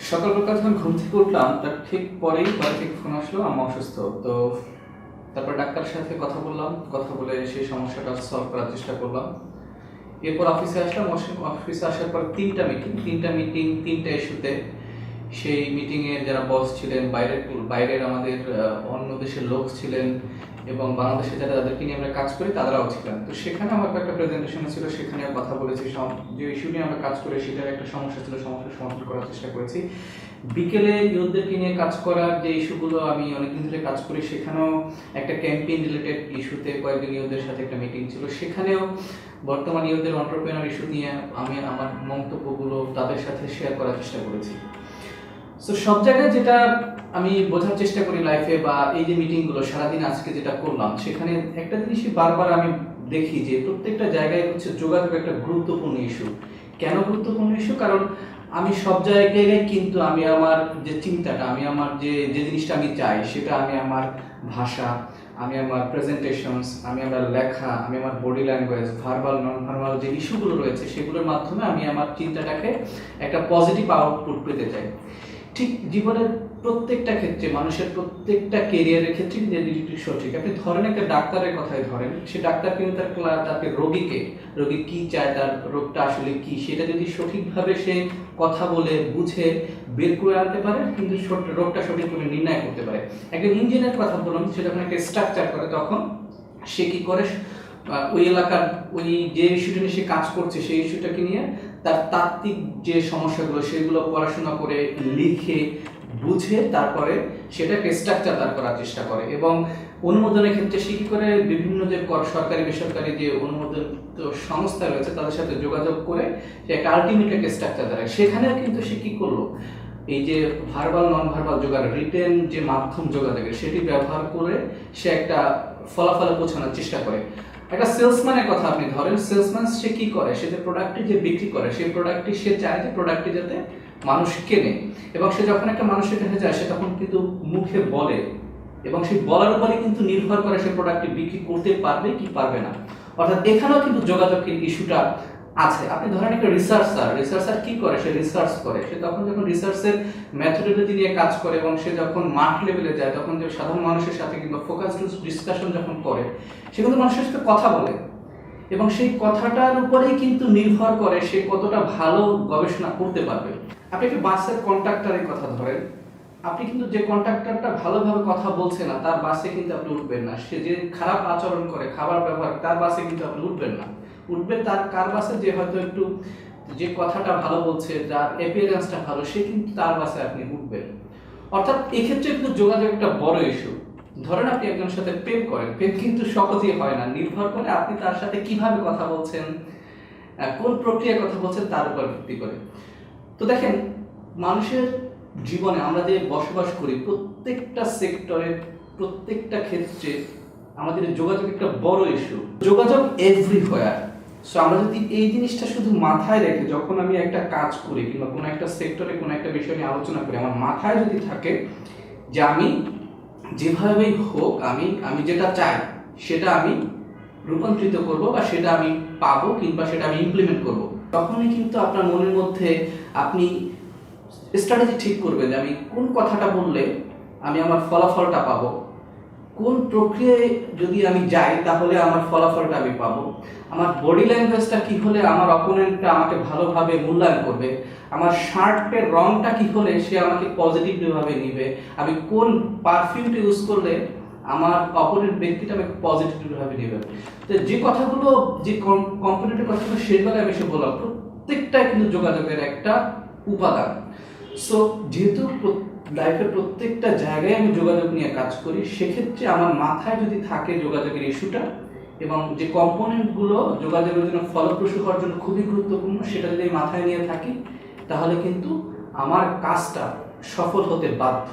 সকালবেলা যখন ঘুম থেকে উঠলাম তার ঠিক পরেই বাড়ি থেকে ফোন আসলো আম্মা অসুস্থ। তো তারপর ডাক্তারের সাথে কথা বললাম, কথা বলে সেই সমস্যাটা সলভ করার চেষ্টা করলাম। এরপর অফিসে আসলাম। অফিসে আসার পর তিনটা মিটিং ৩টা ইস্যুতে। সেই মিটিংয়ের যারা বস ছিলেন, বাইরের আমাদের অন্য দেশের লোক ছিলেন এবং বাংলাদেশে যারা যাদেরকে নিয়ে আমরা কাজ করি তারাও ছিলেন। তো সেখানে আমার একটা প্রেজেন্টেশন ছিল, সেখানেও কথা বলেছি। যে ইস্যু নিয়ে আমরা কাজ করি সেটার একটা সমস্যা ছিল, সমস্যার সমাধান করার চেষ্টা করেছি। বিকেলে ইউথদেরকে নিয়ে কাজ করার যে ইস্যুগুলো আমি অনেকদিন ধরে কাজ করি, সেখানেও একটা ক্যাম্পেইন রিলেটেড ইস্যুতে কয়েকজন ইউথদের সাথে একটা মিটিং ছিল, সেখানেও বর্তমান ইউথদের এন্টারপ্রেনার ইস্যু নিয়ে আমি আমার মন্তব্যগুলো তাদের সাথে শেয়ার করার চেষ্টা করেছি। সো সব জায়গায় যেটা আমি বোঝার চেষ্টা করি লাইফে, বা এই যে মিটিংগুলো সারাদিন আজকে যেটা করলাম, সেখানে একটা জিনিসই বারবার আমি দেখি যে প্রত্যেকটা জায়গায় হচ্ছে যোগাযোগ একটা গুরুত্বপূর্ণ ইস্যু। কেন গুরুত্বপূর্ণ ইস্যু? কারণ আমি সব জায়গায় কিন্তু আমি আমার যে চিন্তাটা, আমি আমার যে যে জিনিসটা আমি চাই, সেটা আমি আমার ভাষা, আমি আমার প্রেজেন্টেশনস, আমি আমার লেখা, আমি আমার body language, verbal non verbal যে ইস্যুগুলো রয়েছে, সেগুলোর মাধ্যমে আমি আমার চিন্তাটাকে একটা পজিটিভ আউটপুট পেতে চাই। ঠিক জীবনের প্রত্যেকটা ক্ষেত্রে, মানুষের প্রত্যেকটা কেরিয়ারের ক্ষেত্রে কিন্তু এই দুটি সঠিক। আপনি ধরেন একটা ডাক্তারের কথাই ধরেন, সে ডাক্তার কিন্তু তাকে রোগী কি চায়, তার রোগটা আসলে কি, সেটা যদি সঠিকভাবে সে কথা বলে বুঝে বের করে আনতে পারে, কিন্তু রোগটা সঠিকভাবে নির্ণয় করতে পারে। একজন ইঞ্জিনিয়ার কথা বলুন, সে যখন একটা স্ট্রাকচার করে তখন সে কি করে, ওই এলাকার ওই যে ইস্যুটা নিয়ে সে কাজ করছে, সেই ইস্যুটাকে নিয়ে তার তাত্ত্বিক যে সমস্যাগুলো সেগুলো পড়াশোনা করে লিখে বুঝে তারপরে সেটাকে স্ট্রাকচার দাঁড় করার চেষ্টা করে। এবং অনুমোদনের ক্ষেত্রে সে কি করে, বিভিন্ন যে সরকারি বেসরকারি যে অনুমোদিত সংস্থা রয়েছে তাদের সাথে যোগাযোগ করে সে একটা আলটিমেট একটা স্ট্রাকচার দাঁড়ায়। সেখানেও কিন্তু সে কি করলো, এই যে ভার্বাল নন ভার্বাল যোগাযোগ, রিটেন যে মাধ্যম যোগাযোগের, সেটি ব্যবহার করে সে একটা ফলাফলে পৌঁছানোর চেষ্টা করে। একটা সেলসম্যানের কথা আপনি ধরেন, সেলসম্যান সে কি করে, সে যে প্রোডাক্টটি যে বিক্রি করে, সেই প্রোডাক্টটি সে চায় যে প্রোডাক্টটি যাতে মানুষ কেনে, এবং সে যখন একটা মানুষের কাছে যায় সে তখন কিন্তু মুখে বলে, এবং সেই বলার উপরে কিন্তু নির্ভর করে সে প্রোডাক্টটি বিক্রি করতে পারবে কি পারবে না। অর্থাৎ এখানেও কিন্তু যোগাযোগের ইস্যুটা আছে। আপনি ধরেন একটা রিসার্চার কি করে, সে রিসার্চ করে, সে তখন যখন রিসার্চের মেথোডোলজি নিয়ে কাজ করে এবং সে যখন মাঠ লেভেলে যায়, তখন যে সাধারণ মানুষের সাথে কিংবা ফোকাসড ডিসকাশন যখন করে, সে কিন্তু মানুষের সাথে কথা বলে, এবং সেই কথাটার উপরেই কিন্তু নির্ভর করে সে কতটা ভালো গবেষণা করতে পারবে। আপনি একটা বাসের কন্ডাক্টরের কথা ধরেন, আপনি কিন্তু যে কন্ডাক্টরটা ভালোভাবে কথা বলছে না তার বাসে কিন্তু আপনি উঠবেন না। সে যে খারাপ আচরণ করে, খাবার ব্যবহার, তার বাসে কিন্তু আপনি উঠবেন না। উঠবেন তার কার বাসে, যে হয়তো একটু যে কথাটা ভালো বলছে, যার অ্যাপিয়ারেন্সটা ভালো, সে কিন্তু তার বাসে আপনি উঠবেন। অর্থাৎ এক্ষেত্রে কিন্তু যোগাযোগ একটা বড় ইস্যু। ধরেন আপনি একজনের সাথে প্রেম করেন, প্রেম কিন্তু সহজেই হয় না, নির্ভর করে আপনি তার সাথে কিভাবে কথা বলছেন, কোন প্রক্রিয়ায় কথা বলছেন তার উপর ভিত্তি করে। তো দেখেন, মানুষের জীবনে আমরা যে বসবাস করি, প্রত্যেকটা সেক্টরে, প্রত্যেকটা ক্ষেত্রে আমাদের যোগাযোগ একটা বড় ইস্যু। যোগাযোগ এভরিহোয়ার। সো আমরা যদি এই জিনিসটা শুধু মাথায় রেখে যখন আমি একটা কাজ করি কিংবা কোনো একটা সেক্টরে কোনো একটা বিষয় নিয়ে আলোচনা করি, আমার মাথায় যদি থাকে যে আমি যেভাবেই হোক আমি যেটা চাই সেটা আমি রূপান্তরিত করব, বা সেটা আমি পাবো, কিংবা সেটা আমি ইমপ্লিমেন্ট করব, তখনই কিন্তু আপনার মনের মধ্যে আপনি স্ট্র্যাটেজি ঠিক করবে যে আমি কোন কথাটা বললে আমি আমার ফলাফলটা পাবো, কোন প্রক্রিয়ায় যদি আমি যাই তাহলে আমার ফলাফলটা আমি পাবো, আমার বডি ল্যাঙ্গুয়েজটা কি হলে আমার অপোনেন্টটা আমাকে ভালোভাবে মূল্যায়ন করবে, আমার শার্টের রংটা কি হলে সে আমাকে পজিটিভভাবে নিবে, আমি কোন পারফিউমটা ইউজ করলে আমার অপোনেন্ট ব্যক্তিটা আমাকে পজিটিভভাবে নেবে। তো যে কথাগুলো, যে কম্পোনেন্টের কথাগুলো সেগুলো আমি এসে বললাম, প্রত্যেকটাই কিন্তু যোগাযোগের একটা উপাদান। সো যেহেতু লাইফের প্রত্যেকটা জায়গায় আমি যোগাযোগ নিয়ে কাজ করি, সেক্ষেত্রে আমার মাথায় যদি থাকে যোগাযোগের ইস্যুটা এবং যে কম্পোনেন্টগুলো যোগাযোগের জন্য ফলপ্রসূ হওয়ার জন্য খুবই গুরুত্বপূর্ণ, সেটা যদি মাথায় নিয়ে থাকি, তাহলে কিন্তু আমার কাজটা সফল হতে বাধ্য।